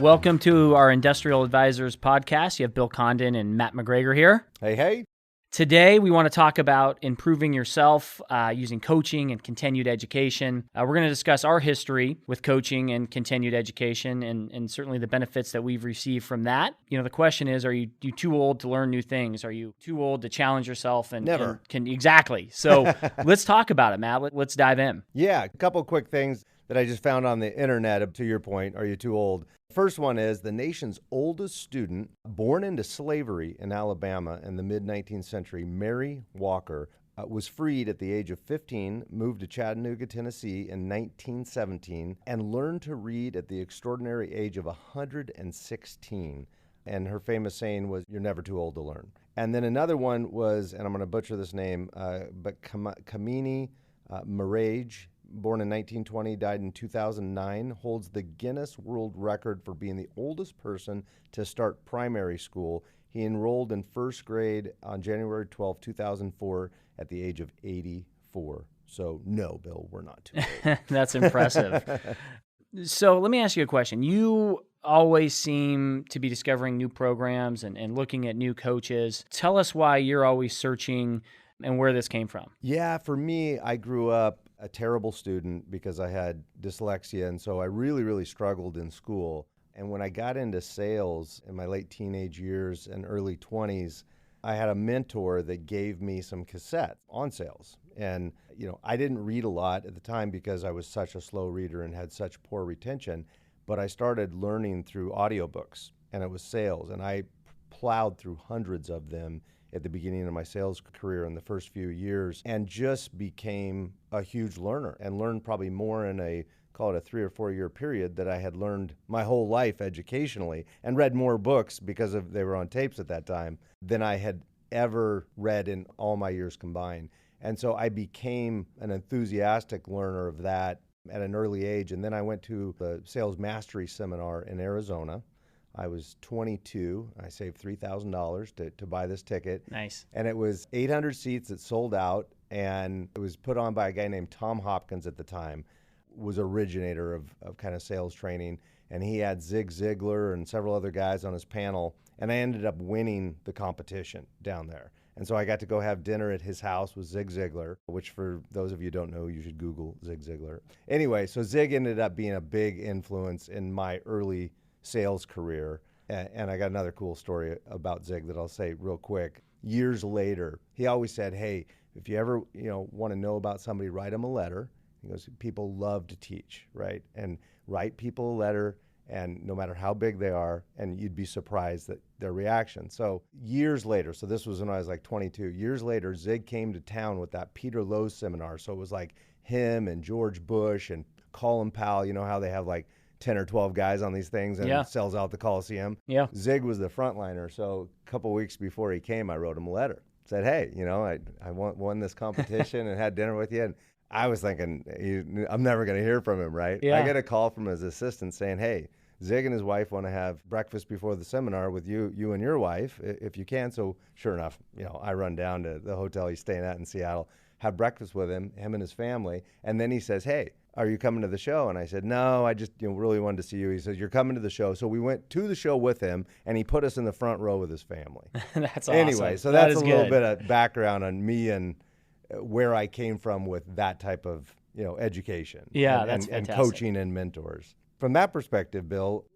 Welcome to our Industrial Advisors podcast. You have Bill Condon and Matt McGregor here. Hey, hey. Today, we want to talk about improving yourself using coaching and continued education. We're going to discuss our history with coaching and continued education and certainly the benefits that we've received from that. You know, the question is, are you too old to learn new things? Are you too old to challenge yourself? Never. Exactly. So let's talk about it, Matt. Let's dive in. Yeah, a couple quick things that I just found on the internet, to your point, are you too old? First one is the nation's oldest student, born into slavery in Alabama in the mid-19th century, Mary Walker, was freed at the age of 15, moved to Chattanooga, Tennessee in 1917, and learned to read at the extraordinary age of 116. And her famous saying was, "You're never too old to learn." And then another one was, and I'm going to butcher this name, but Kamini Marage, born in 1920, died in 2009, holds the Guinness World Record for being the oldest person to start primary school. He enrolled in first grade on January 12, 2004, at the age of 84. So no, Bill, we're not too old. That's impressive. So let me ask you a question. You always seem to be discovering new programs and looking at new coaches. Tell us why you're always searching and where this came from. Yeah, for me, I grew up a terrible student because I had dyslexia, and so I really struggled in school. And when I got into sales in my late teenage years and early 20s, I had a mentor that gave me some cassettes on sales. And, you know, I didn't read a lot at the time because I was such a slow reader and had such poor retention, but I started learning through audiobooks, and it was sales. And I plowed through hundreds of them at the beginning of my sales career in the first few years, and just became a huge learner and learned probably more in call it a 3 or 4 year period that I had learned my whole life educationally, and read more books because they were on tapes at that time than I had ever read in all my years combined. And so I became an enthusiastic learner of that at an early age. And then I went to the Sales Mastery Seminar in Arizona. I was 22. I saved $3,000 to buy this ticket. Nice. And it was 800 seats that sold out, and it was put on by a guy named Tom Hopkins at the time, was originator of kind of sales training. And he had Zig Ziglar and several other guys on his panel, and I ended up winning the competition down there. And so I got to go have dinner at his house with Zig Ziglar, which for those of you who don't know, you should Google Zig Ziglar. Anyway, so Zig ended up being a big influence in my early sales career. And I got another cool story about Zig that I'll say real quick. Years later, he always said, "Hey, if you ever want to know about somebody, write them a letter." He goes, "People love to teach, right? And write people a letter, and no matter how big they are, and you'd be surprised at their reaction." So years later, so this was when I was like 22, years later, Zig came to town with that Peter Lowe seminar. So it was like him and George Bush and Colin Powell. You know how they have like 10 or 12 guys on these things, and it sells out the Coliseum. Yeah. Zig was the frontliner. So a couple weeks before he came, I wrote him a letter. Said, "Hey, I won this competition and had dinner with you." And I was thinking, I'm never going to hear from him, right? Yeah. I get a call from his assistant saying, "Hey, Zig and his wife want to have breakfast before the seminar with you and your wife, if you can." So sure enough, I run down to the hotel he's staying at in Seattle, have breakfast with him and his family. And then he says, "Hey, are you coming to the show?" And I said, "No, I just really wanted to see you." He says, "You're coming to the show." So we went to the show with him, and he put us in the front row with his family. That's awesome. Anyway, so that's a little bit of background on me and where I came from with that type of education. Yeah, and coaching and mentors. From that perspective, Bill,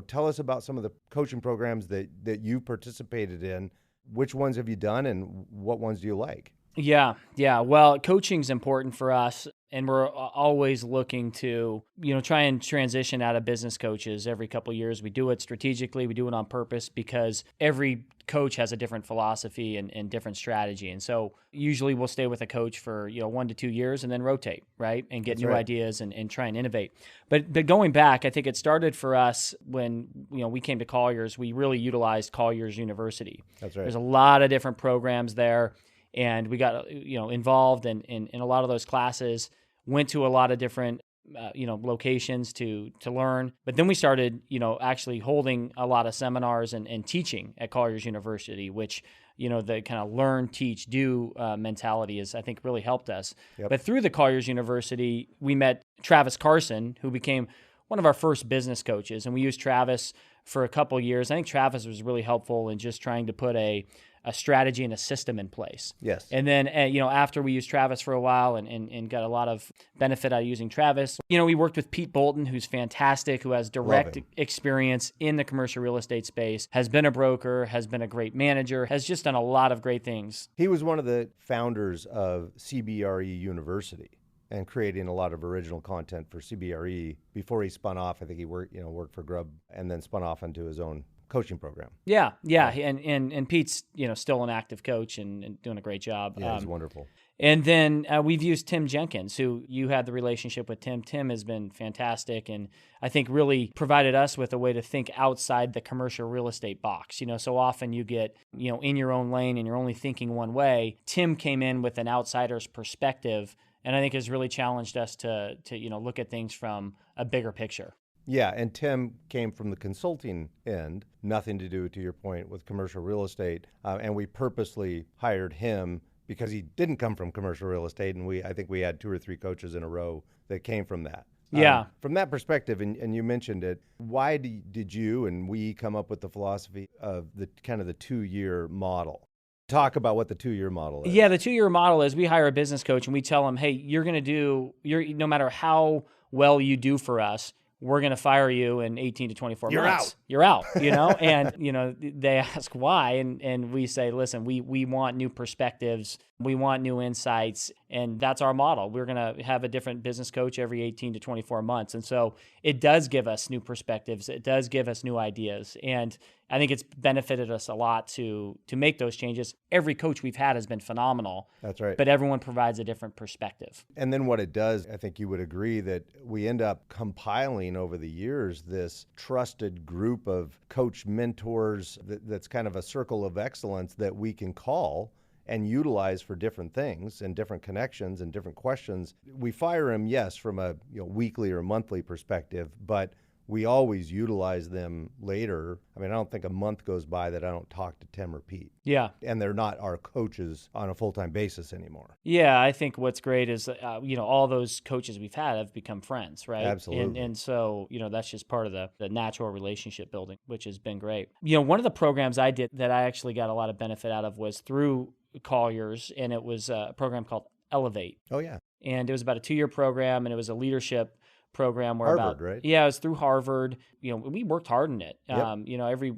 tell us about some of the coaching programs that you participated in. Which ones have you done, and what ones do you like? Yeah. Well, coaching's important for us, and we're always looking to, try and transition out of business coaches every couple of years. We do it strategically. We do it on purpose because every coach has a different philosophy and different strategy. And so usually we'll stay with a coach for, 1 to 2 years and then rotate, right? And get new ideas and try and innovate. But going back, I think it started for us when, we came to Colliers. We really utilized Colliers University. That's right. There's a lot of different programs there. And we got, involved in a lot of those classes, went to a lot of different, locations to learn. But then we started, actually holding a lot of seminars and teaching at Colliers University, which, the kind of learn, teach, do mentality is, I think, really helped us. Yep. But through the Colliers University, we met Travis Carson, who became one of our first business coaches, and we used Travis for a couple years. I think Travis was really helpful in just trying to put a strategy and a system in place. Yes. And then, after we used Travis for a while and got a lot of benefit out of using Travis, we worked with Pete Bolton, who's fantastic, who has direct experience in the commercial real estate space, has been a broker, has been a great manager, has just done a lot of great things. He was one of the founders of CBRE University and creating a lot of original content for CBRE before he spun off. I think he worked for Grubb and then spun off into his own coaching program. Yeah. And Pete's, still an active coach and doing a great job. Yeah, he's wonderful. And then we've used Tim Jenkins, who you had the relationship with Tim. Tim has been fantastic and I think really provided us with a way to think outside the commercial real estate box. So often you get, in your own lane and you're only thinking one way. Tim came in with an outsider's perspective and I think has really challenged us to look at things from a bigger picture. Yeah, and Tim came from the consulting end, nothing to do, to your point, with commercial real estate. And we purposely hired him because he didn't come from commercial real estate. And I think we had 2 or 3 coaches in a row that came from that. Yeah. From that perspective, and you mentioned it, why did you and we come up with the philosophy of the kind of the 2-year model? Talk about what the 2-year model is. Yeah, the 2-year model is we hire a business coach and we tell them, hey, no matter how well you do for us, we're going to fire you in 18 to 24 months. You're out, and, they ask why. And we say, listen, we want new perspectives. We want new insights. And that's our model. We're going to have a different business coach every 18 to 24 months. And so it does give us new perspectives. It does give us new ideas. And I think it's benefited us a lot to make those changes. Every coach we've had has been phenomenal. That's right. But everyone provides a different perspective. And then what it does, I think you would agree that we end up compiling over the years this trusted group of coach mentors that's kind of a circle of excellence that we can call and utilize for different things and different connections and different questions. We fire them, yes, from a weekly or monthly perspective, but we always utilize them later. I mean, I don't think a month goes by that I don't talk to Tim or Pete. Yeah. And they're not our coaches on a full-time basis anymore. Yeah, I think what's great is, all those coaches we've had have become friends, right? Absolutely. And so, that's just part of the natural relationship building, which has been great. One of the programs I did that I actually got a lot of benefit out of was through Colliers, and it was a program called Elevate. Oh, yeah. And it was about a 2-year program, and it was a leadership program where Harvard, right? Yeah, it was through Harvard. We worked hard in it. Yep.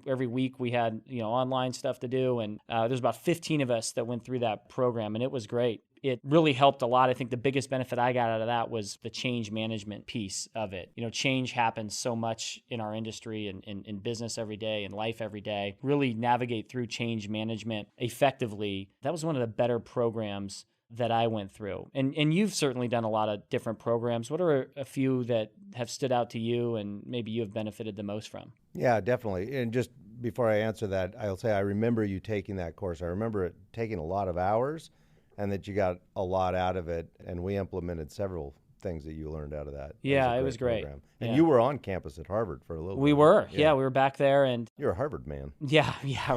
Every week we had online stuff to do, and there's about 15 of us that went through that program, and it was great. It really helped a lot. I think the biggest benefit I got out of that was the change management piece of it. Change happens so much in our industry and in business every day and life every day. Really navigate through change management effectively. That was one of the better programs that I went through. And you've certainly done a lot of different programs. What are a few that have stood out to you and maybe you have benefited the most from? Yeah, definitely. And just before I answer that, I'll say I remember you taking that course. I remember it taking a lot of hours and that you got a lot out of it. And we implemented several things that you learned out of that. Yeah, it was great. Program. And you were on campus at Harvard for a little bit. We were. Yeah, we were back there. And you're a Harvard man. Yeah,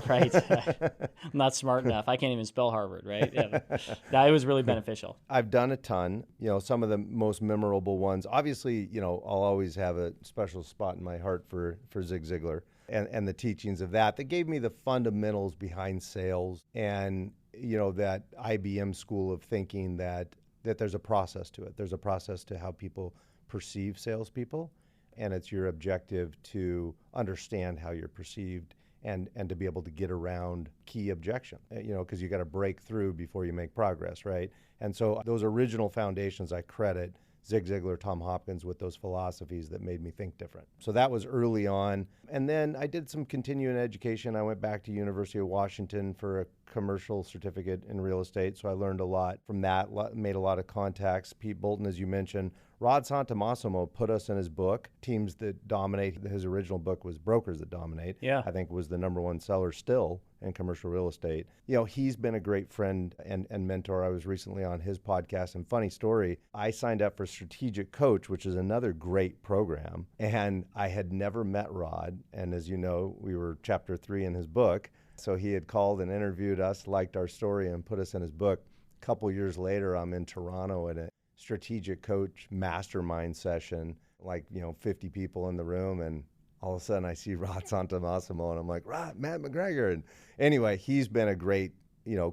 right. I'm not smart enough. I can't even spell Harvard, right? Yeah. It was really beneficial. I've done a ton. Some of the most memorable ones. Obviously, I'll always have a special spot in my heart for Zig Ziglar and the teachings of that gave me the fundamentals behind sales and, that IBM school of thinking that there's a process to it. There's a process to how people perceive salespeople, and it's your objective to understand how you're perceived and to be able to get around key objection, because you got to break through before you make progress, right? And so those original foundations, I credit Zig Ziglar, Tom Hopkins with those philosophies that made me think different. So that was early on. And then I did some continuing education. I went back to University of Washington for a commercial certificate in real estate. So I learned a lot from that, made a lot of contacts. Pete Bolton, as you mentioned. Rod Santomassimo put us in his book, Teams That Dominate. His original book was Brokers That Dominate. Yeah. I think was the #1 seller still in commercial real estate. He's been a great friend and mentor. I was recently on his podcast, and funny story, I signed up for Strategic Coach, which is another great program, and I had never met Rod, and as you know, we were chapter 3 in his book, so he had called and interviewed us, liked our story, and put us in his book. A couple years later, I'm in Toronto at a Strategic Coach mastermind session like, 50 people in the room, and all of a sudden I see Rod Santomassimo, and I'm like, Rod, Matt McGregor. And anyway, he's been a great,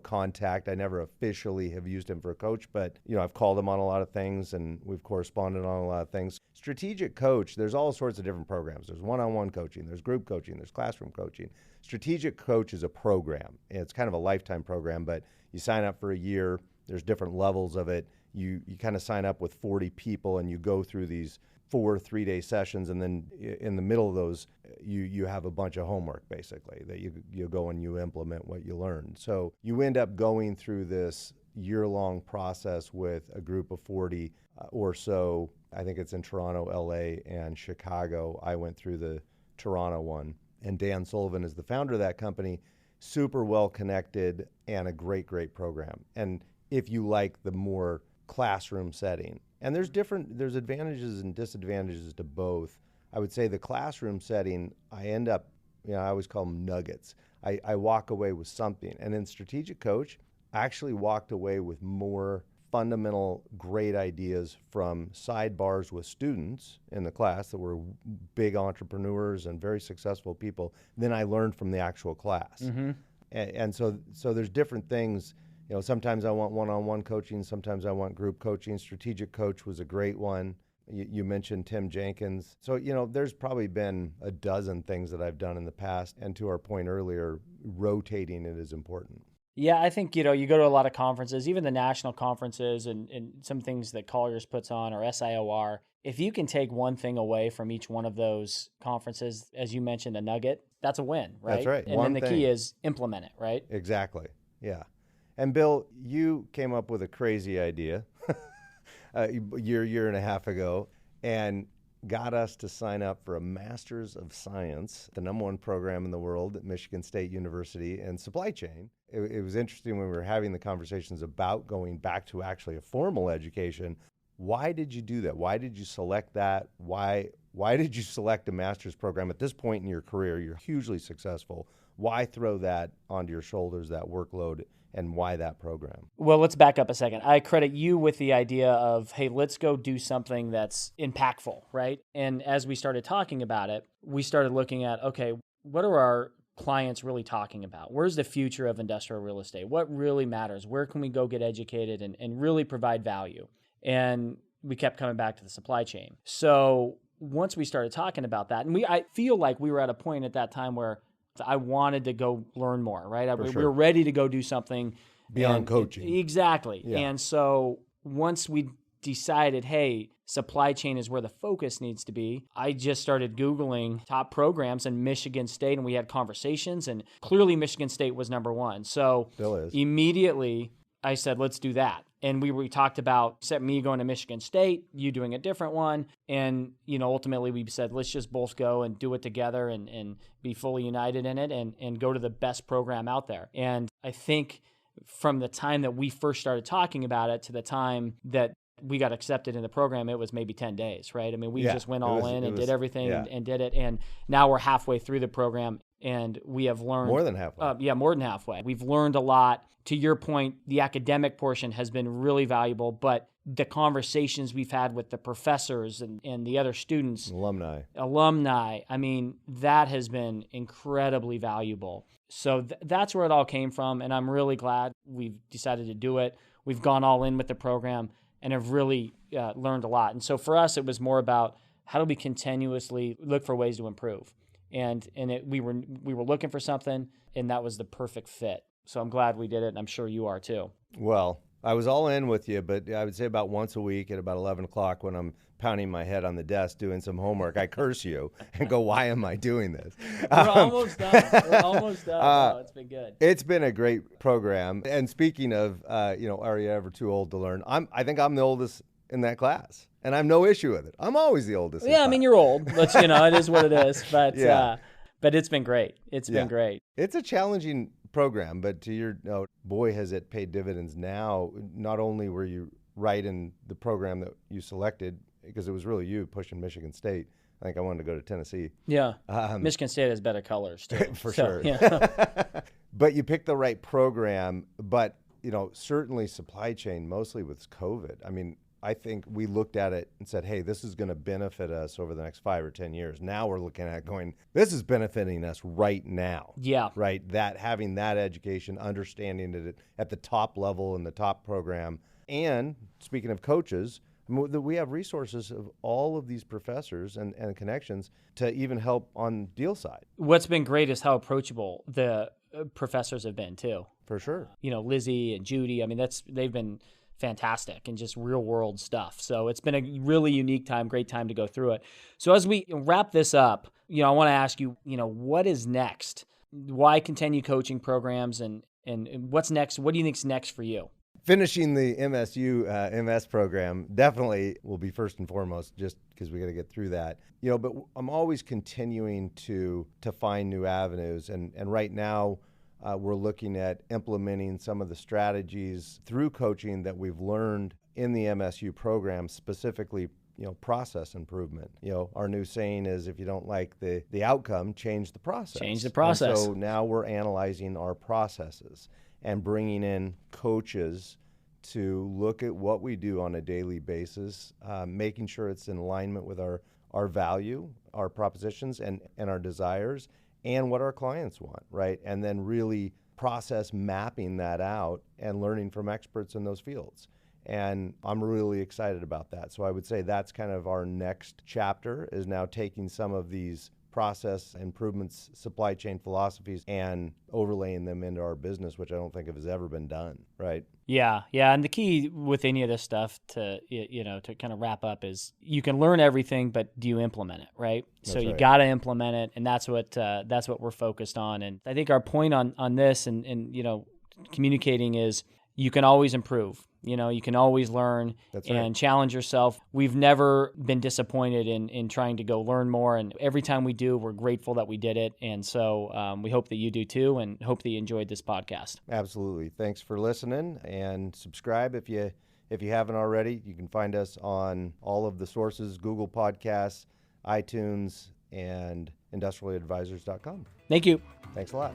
contact. I never officially have used him for a coach, but, I've called him on a lot of things, and we've corresponded on a lot of things. Strategic coach, there's all sorts of different programs. There's one-on-one coaching, there's group coaching, there's classroom coaching. Strategic coach is a program. It's kind of a lifetime program, but you sign up for a year. There's different levels of it. You kind of sign up with 40 people, and you go through these 4 3-day sessions, and then in the middle of those, you have a bunch of homework, basically, that you go and you implement what you learn. So you end up going through this year-long process with a group of 40 or so. I think it's in Toronto, LA, and Chicago. I went through the Toronto one. And Dan Sullivan is the founder of that company, super well connected, and a great, great program. And if you like the more classroom setting, and there's advantages and disadvantages to both. I would say the classroom setting, I end up, I always call them nuggets. I walk away with something. And in Strategic Coach, I actually walked away with more fundamental great ideas from sidebars with students in the class that were big entrepreneurs and very successful people than I learned from the actual class. Mm-hmm. And so there's different things. Sometimes I want one-on-one coaching, sometimes I want group coaching. Strategic Coach was a great one. You mentioned Tim Jenkins. So, there's probably been a dozen things that I've done in the past. And to our point earlier, rotating it is important. Yeah, I think, you go to a lot of conferences, even the national conferences and some things that Colliers puts on or SIOR. If you can take one thing away from each one of those conferences, as you mentioned, a nugget, that's a win, right? That's right. And then the key is implement it, right? Exactly. Yeah. And Bill, you came up with a crazy idea a year and a half ago, and got us to sign up for a Master's of Science, the #1 program in the world at Michigan State University in supply chain. It was interesting when we were having the conversations about going back to actually a formal education. Why did you do that? Why did you select that? Why did you select a master's program at this point in your career? You're hugely successful. Why throw that onto your shoulders, that workload, and why that program? Well, let's back up a second. I credit you with the idea of, hey, let's go do something that's impactful, right? And as we started talking about it, we started looking at, okay, what are our clients really talking about? Where's the future of industrial real estate? What really matters? Where can we go get educated and really provide value? And we kept coming back to the supply chain. So once we started talking about that, and I feel like we were at a point at that time where I wanted to go learn more, right? We were ready to go do something beyond coaching. Exactly. Yeah. And so once we decided, hey, supply chain is where the focus needs to be, I just started Googling top programs in Michigan State, and we had conversations, and clearly Michigan State was #1. So Still is. Immediately I said, let's do that. And we talked about, except me going to Michigan State, you doing a different one. And, ultimately we said, let's just both go and do it together and be fully united in it and go to the best program out there. And I think from the time that we first started talking about it to the time that we got accepted in the program, it was maybe 10 days, right? I mean, we just went all in and did everything and did it. And now we're halfway through the program, and we have learned more than halfway. More than halfway. We've learned a lot. To your point, the academic portion has been really valuable, but the conversations we've had with the professors and the other students, alumni, I mean, that has been incredibly valuable. So that's where it all came from, and I'm really glad we've decided to do it. We've gone all in with the program and have really learned a lot. And so for us, it was more about how do we continuously look for ways to improve. And we were looking for something, and that was the perfect fit. So I'm glad we did it, and I'm sure you are too. Well, I was all in with you, but I would say about once a week at about 11 o'clock when I'm pounding my head on the desk doing some homework, I curse you and go, why am I doing this? We're almost done. It's been good. It's been a great program. And speaking of, are you ever too old to learn? I think I'm the oldest in that class, and I have no issue with it. I'm always the oldest. Yeah, I mean, you're old, but it is what it is. But but it's been great. It's been great. It's a challenging program, but to your note, boy, has it paid dividends now. Not only were you right in the program that you selected, because it was really you pushing Michigan State. I think I wanted to go to Tennessee. Yeah. Michigan State has better colors, too. For sure. Yeah. But you picked the right program, but, certainly supply chain, mostly with COVID. I mean, I think we looked at it and said, hey, this is going to benefit us over the next 5 or 10 years. Now we're looking at going, this is benefiting us right now. Yeah. Right. That having that education, understanding it at the top level in the top program. And speaking of coaches, we have resources of all of these professors and connections to even help on deal side. What's been great is how approachable the professors have been too. For sure. Lizzie and Judy, I mean, they've been fantastic and just real world stuff. So it's been a really unique time, great time to go through it. So as we wrap this up, I want to ask you, what is next? Why continue coaching programs and what's next? What do you think's next for you? Finishing the MSU MS program definitely will be first and foremost, just because we got to get through that. But I'm always continuing to find new avenues, and right now we're looking at implementing some of the strategies through coaching that we've learned in the MSU program, specifically process improvement. Our new saying is, if you don't like the outcome, change the process. Change the process. And so now we're analyzing our processes and bringing in coaches to look at what we do on a daily basis, making sure it's in alignment with our value, our propositions, and our desires, and what our clients want, right? And then really process mapping that out and learning from experts in those fields. And I'm really excited about that. So I would say that's kind of our next chapter, is now taking some of these process improvements, supply chain philosophies, and overlaying them into our business, which I don't think has ever been done, right? Yeah. And the key with any of this stuff to kind of wrap up is you can learn everything, but do you implement it, right? So you got to implement it, and that's what we're focused on. And I think our point on this and communicating is you can always improve. You can always learn and challenge yourself. We've never been disappointed in trying to go learn more. And every time we do, we're grateful that we did it. And so we hope that you do too, and hope that you enjoyed this podcast. Absolutely. Thanks for listening, and subscribe if you haven't already. You can find us on all of the sources: Google Podcasts, iTunes, and industrialadvisors.com. Thank you. Thanks a lot.